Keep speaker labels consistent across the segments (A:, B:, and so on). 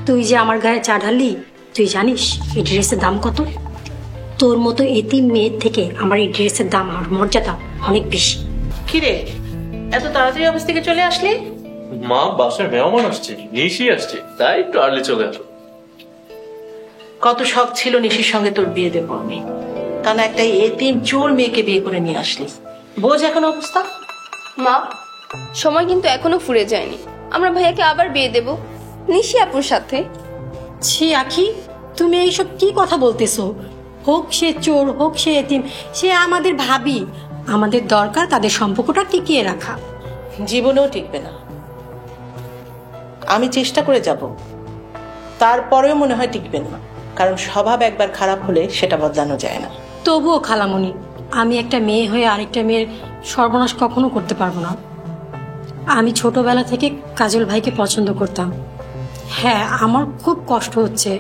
A: তুই যে আমার গায়ে চা ঢাললি, তুই জানিস এই ড্রেসের দাম কত? তোর মতো এতিম মেয়ের থেকে আমার এই ড্রেসের দাম আর মর্যাদা অনেক বেশি।
B: কিরে, এত তাড়াতাড়ি অফিস থেকে চলে আসলি?
C: মা, বাসায় মেহমান আসছে, নিশি আসছে, তাই একটু আর্লি চলে আসো।
B: কত শখ ছিল নিশির সঙ্গে তোর বিয়ে দেবো আমি, তা না একটা এতিম চোর মেয়েকে বিয়ে করে নিয়ে আসলি। বোঝ এখন অবস্থা।
D: মা, সময় কিন্তু এখনো ফুরে যায়নি। আমরা ভাইয়াকে আবার বিয়ে দেব নিশি আপুর সাথে।
A: ছি আখি, তুমি এইসব কি কথা বলতেছো? হোক সে চোর, হোক সে এতিম, সে আমাদের ভাবি। আমাদের দরকার তাদের সম্পর্কটা টিকিয়ে রাখা।
B: জীবনেও টিকবে না। আমি চেষ্টা করে যাব, তারপরেও মনে হয় টিকবে না, কারণ স্বভাব একবার খারাপ হলে সেটা বদলানো যায় না।
A: তবুও খালামণি, আমি একটা মেয়ে হয়ে আরেকটা মেয়ের সর্বনাশ কখনো করতে পারবো না। আমি ছোটবেলা থেকে কাজল ভাইকে পছন্দ করতাম। হ্যাঁ, আমার খুব কষ্ট হচ্ছে,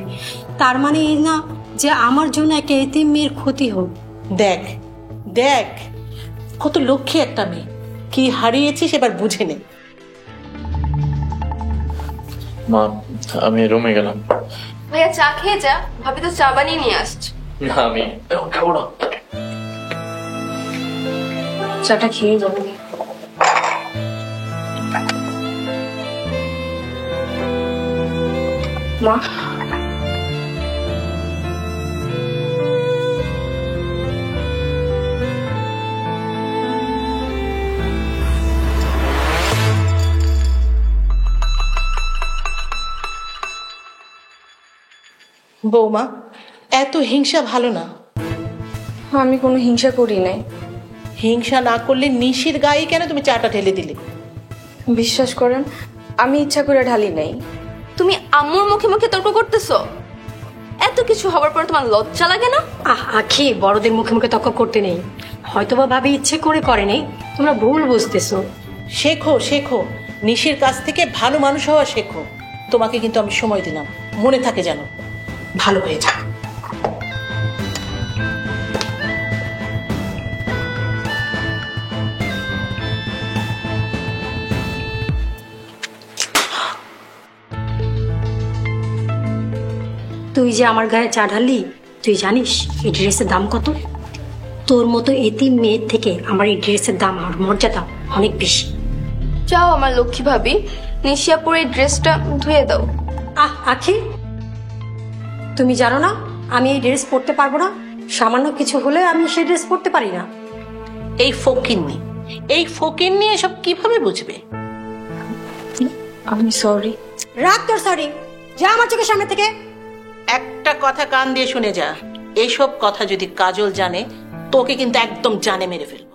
A: তার মানে এই না যে আমার জন্য একটা এতিম মেয়ের ক্ষতি হোক।
B: দেখ দেখ, কত লক্ষ্মী একটা মেয়ে, কি হারিয়েছিস এবার বুঝে নে।
C: মা, আমি রুমে গেলাম।
D: ভাইয়া চা খেয়ে যা, ভাবি তো চা বানিয়ে নিয়ে আসছে।
C: না, আমি এখন খাবো না।
D: চাটা খেয়ে যাবো। মা,
B: বৌমা, এত হিংসা ভালো না।
D: আমি কোনো হিংসা করি নাই।
B: হিংসা না করলে নিশির গায়ে কেন তুমি চাটা ঢেলে দিলে?
D: বিশ্বাস করেন, আমি ইচ্ছা করে ঢালি নাই। তুমি আম্মুর মুখে মুখে তর্ক করতেছো? এত কিছু হবার পর তোমার লজ্জা লাগে না?
A: আখি, বড়দের মুখে মুখে তর্ক করতে নেই। হয়তোবা ভাবি ইচ্ছে করে করেনি, তোমরা ভুল বুঝতেছো।
B: শেখো শেখো, নিশির কাছ থেকে ভালো মানুষ হওয়া শেখো। তোমাকে কিন্তু আমি সময় দিলাম, মনে থাকে যেন। ভালো হয়ে যা।
A: তুই যে আমার গায়ে চা ঢাললি, তুই জানিস এই ড্রেসের দাম কত? তোর মতো এতিম মেয়ের থেকে আমার এই ড্রেসের দাম আর মর্যাদা অনেক বেশি।
D: যাও আমার লক্ষ্মী ভাবি, নিশিয়াপুর এই ড্রেসটা ধুয়ে দাও।
A: আখি, তুমি জানো না আমি এই ড্রেস পরতে পারবো না? সামান্য কিছু হলে আমি সেই ড্রেস পরতে পারি না।
B: এই ফকিন্নি এসব কিভাবে বুঝবে?
D: আমি সরি।
A: রাগ তোর সরি, যা আমার চোখের সামনে থেকে।
B: একটা কথা কান দিয়ে শুনে যা, এইসব কথা যদি কাজল জানে, তোকে কিন্তু একদম জানে মেরে ফেলবে।